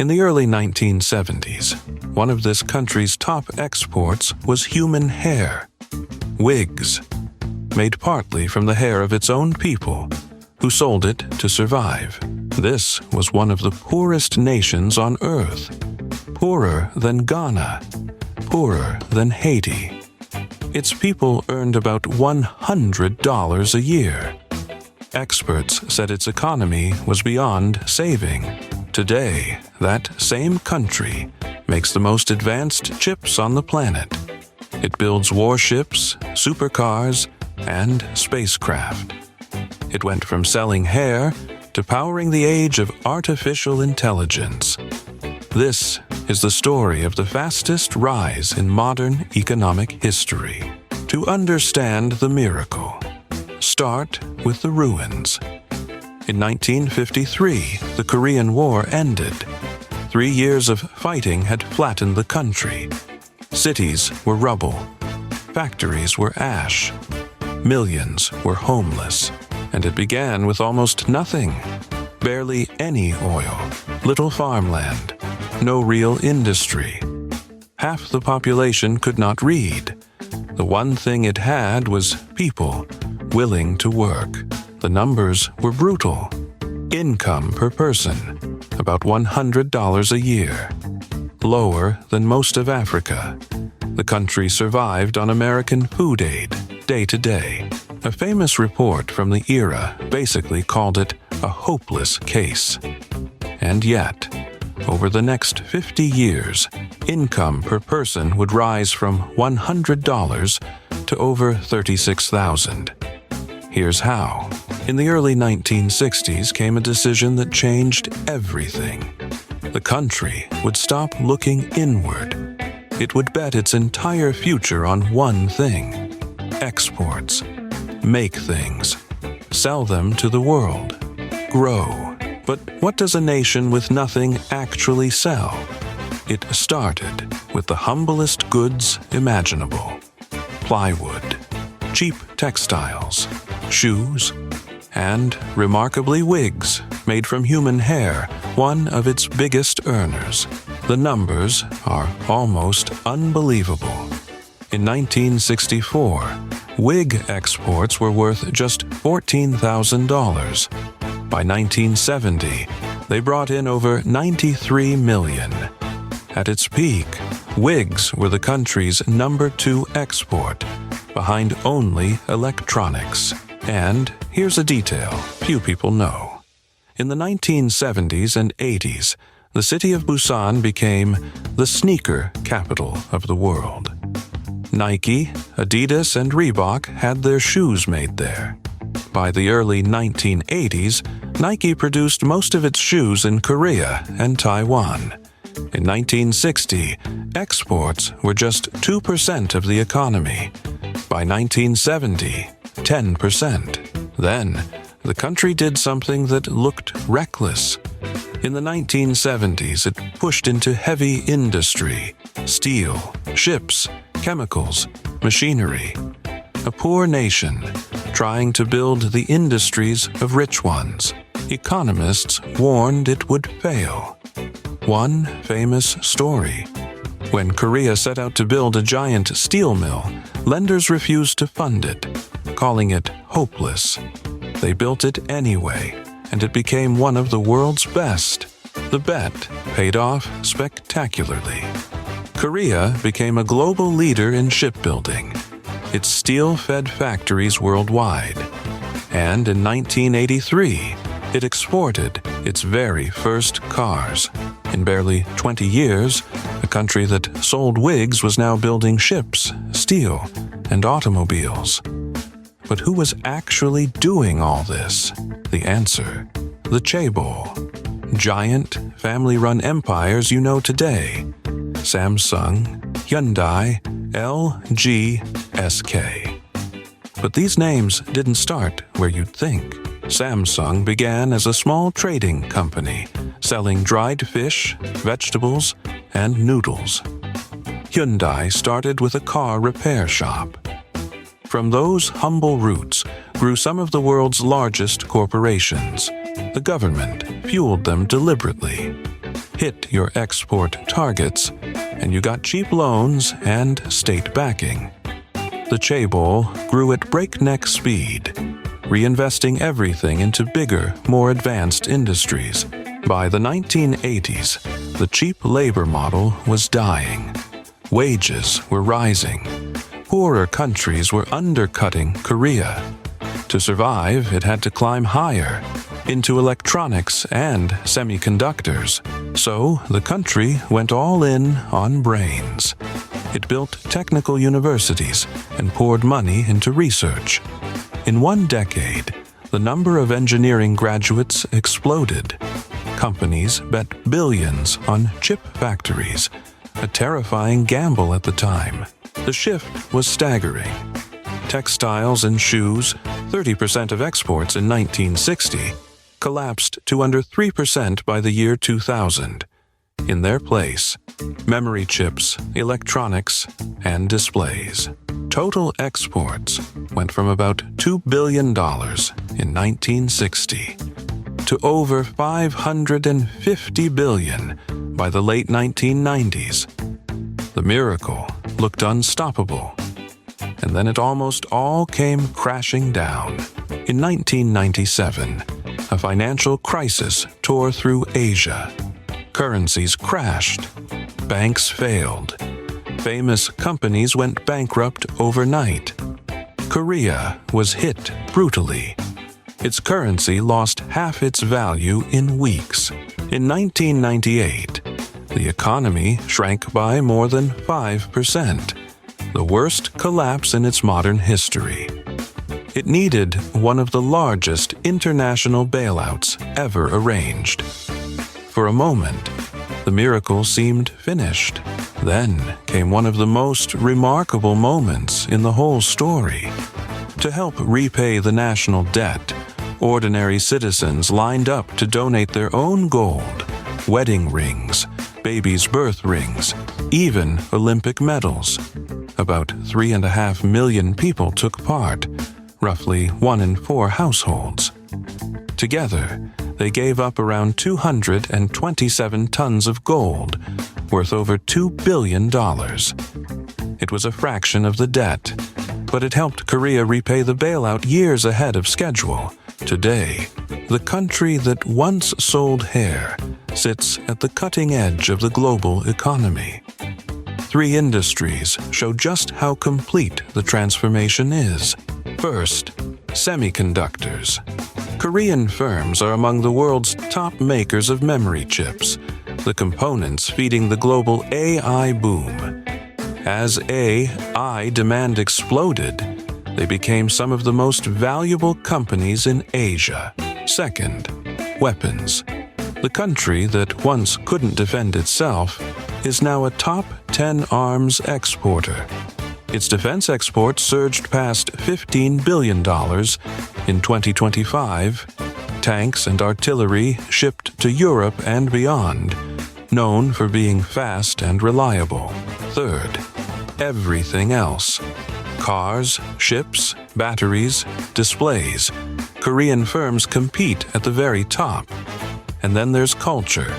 In the early 1970s, one of this country's top exports was human hair. Wigs, made partly from the hair of its own people, who sold it to survive. This was one of the poorest nations on earth, poorer than Ghana, poorer than Haiti. Its people earned about $100 a year. Experts said its economy was beyond saving. Today, that same country makes the most advanced chips on the planet. It builds warships, supercars, and spacecraft. It went from selling hair to powering the age of artificial intelligence. This is the story of the fastest rise in modern economic history. To understand the miracle, start with the ruins. In 1953, the Korean War ended. 3 years of fighting had flattened the country. Cities were rubble. Factories were ash. Millions were homeless. And it began with almost nothing. Barely any oil. Little farmland. No real industry. Half the population could not read. The one thing it had was people willing to work. The numbers were brutal. Income per person, about $100 a year. Lower than most of Africa. The country survived on American food aid, day to day. A famous report from the era basically called it a hopeless case. And yet, over the next 50 years, income per person would rise from $100 to over $36,000. Here's how. In the early 1960s came a decision that changed everything. The country would stop looking inward. It would bet its entire future on one thing: exports. Make things. Sell them to the world. Grow. But what does a nation with nothing actually sell? It started with the humblest goods imaginable. Plywood, cheap textiles, shoes, and, remarkably, wigs made from human hair, one of its biggest earners. The numbers are almost unbelievable. In 1964, wig exports were worth just $14,000. By 1970, they brought in over $93 million. At its peak, wigs were the country's #2 export, behind only electronics. And here's a detail few people know. In the 1970s and 80s, the city of Busan became the sneaker capital of the world. Nike, Adidas, and Reebok had their shoes made there. By the early 1980s, Nike produced most of its shoes in Korea and Taiwan. In 1960, exports were just 2% of the economy. By 1970, 10%. Then, the country did something that looked reckless. In the 1970s, it pushed into heavy industry: steel, ships, chemicals, machinery. A poor nation trying to build the industries of rich ones. Economists warned it would fail. One famous story. When Korea set out to build a giant steel mill, lenders refused to fund it, calling it hopeless. They built it anyway, and it became one of the world's best. The bet paid off spectacularly. Korea became a global leader in shipbuilding. Its steel fed factories worldwide. And in 1983, it exported its very first cars. In barely 20 years, a country that sold wigs was now building ships, steel, and automobiles. But who was actually doing all this? The answer: the chaebol. Giant, family-run empires you know today. Samsung, Hyundai, LG, SK. But these names didn't start where you'd think. Samsung began as a small trading company, selling dried fish, vegetables, and noodles. Hyundai started with a car repair shop. From those humble roots grew some of the world's largest corporations. The government fueled them deliberately. hit your export targets, and you got cheap loans and state backing. The chaebol grew at breakneck speed, reinvesting everything into bigger, more advanced industries. By the 1980s, the cheap labor model was dying. Wages were rising. Poorer countries were undercutting Korea. To survive, it had to climb higher, into electronics and semiconductors. So the country went all in on brains. It built technical universities and poured money into research. In one decade, the number of engineering graduates exploded. Companies bet billions on chip factories, a terrifying gamble at the time. The shift was staggering. Textiles and shoes, 30% of exports in 1960, collapsed to under 3% by the year 2000. In their place, memory chips, electronics, and displays. Total exports went from about $2 billion in 1960 to over $550 billion by the late 1990s. The miracle looked unstoppable, and then it almost all came crashing down. In 1997, a financial crisis tore through Asia. Currencies crashed. Banks failed. Famous companies went bankrupt overnight. Korea was hit brutally. Its currency lost half its value in weeks. In 1998, the economy shrank by more than 5%, the worst collapse in its modern history. It needed one of the largest international bailouts ever arranged. For a moment, the miracle seemed finished. Then came one of the most remarkable moments in the whole story. To help repay the national debt, ordinary citizens lined up to donate their own gold, wedding rings, babies' birth rings, even Olympic medals. About 3.5 million people took part, roughly 1 in 4 households. Together, they gave up around 227 tons of gold, worth over $2 billion. It was a fraction of the debt, but it helped Korea repay the bailout years ahead of schedule. Today, the country that once sold hair sits at the cutting edge of the global economy. 3 industries show just how complete the transformation is. First, semiconductors. Korean firms are among the world's top makers of memory chips, the components feeding the global AI boom. As AI demand exploded, they became some of the most valuable companies in Asia. Second, weapons. The country that once couldn't defend itself is now a top 10 arms exporter. Its defense exports surged past $15 billion in 2025. Tanks and artillery shipped to Europe and beyond, known for being fast and reliable. Third, everything else. Cars, ships, batteries, displays. Korean firms compete at the very top. And then there's culture.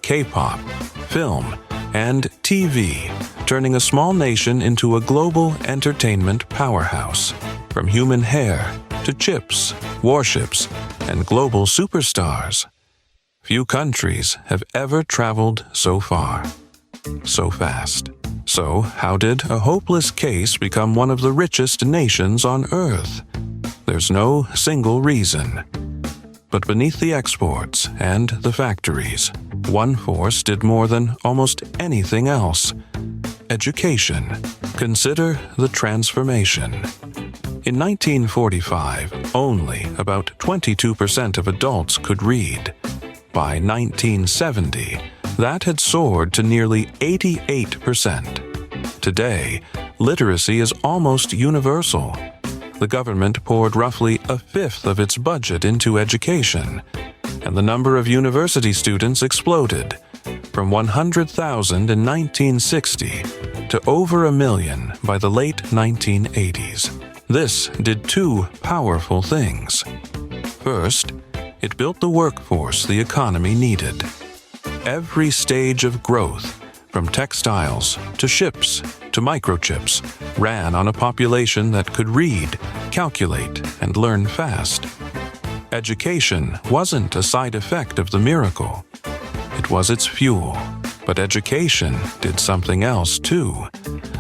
K-pop, film, and TV, turning a small nation into a global entertainment powerhouse. From human hair to chips, warships, and global superstars. Few countries have ever traveled so far, so fast. So, how did a hopeless case become one of the richest nations on Earth? There's no single reason. But beneath the exports and the factories, one force did more than almost anything else. Education. Consider the transformation. In 1945, only about 22% of adults could read. By 1970, that had soared to nearly 88%. Today, literacy is almost universal. The government poured roughly 1/5 of its budget into education, and the number of university students exploded, from 100,000 in 1960 to over 1 million by the late 1980s. This did 2 powerful things. First, it built the workforce the economy needed. every stage of growth, from textiles to ships to microchips, ran on a population that could read, calculate, and learn fast. Education wasn't a side effect of the miracle. It was its fuel. But education did something else too,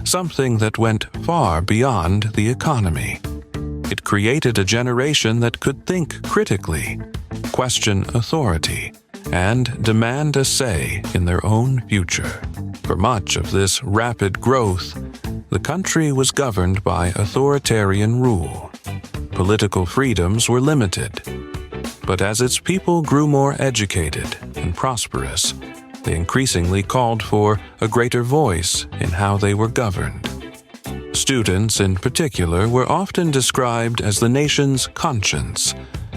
something that went far beyond the economy. It created a generation that could think critically, question authority, and demand a say in their own future. For much of this rapid growth, the country was governed by authoritarian rule. Political freedoms were limited. But as its people grew more educated and prosperous, they increasingly called for a greater voice in how they were governed. Students, in particular, were often described as the nation's conscience,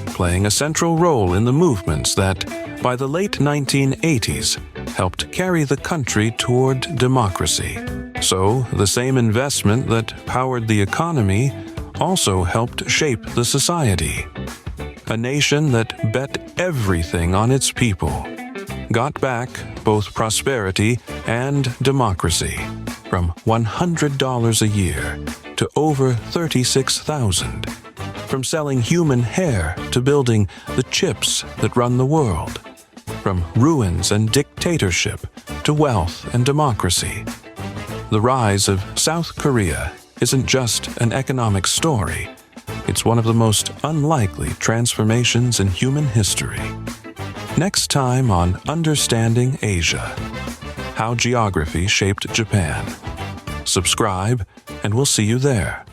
playing a central role in the movements that, by the late 1980s, helped carry the country toward democracy. So, the same investment that powered the economy also helped shape the society. A nation that bet everything on its people, got back both prosperity and democracy, from $100 a year to over $36,000, from selling human hair to building the chips that run the world, from ruins and dictatorship to wealth and democracy. The rise of South Korea isn't just an economic story. It's one of the most unlikely transformations in human history. Next time on Understanding Asia, how geography shaped Japan. Subscribe, and we'll see you there.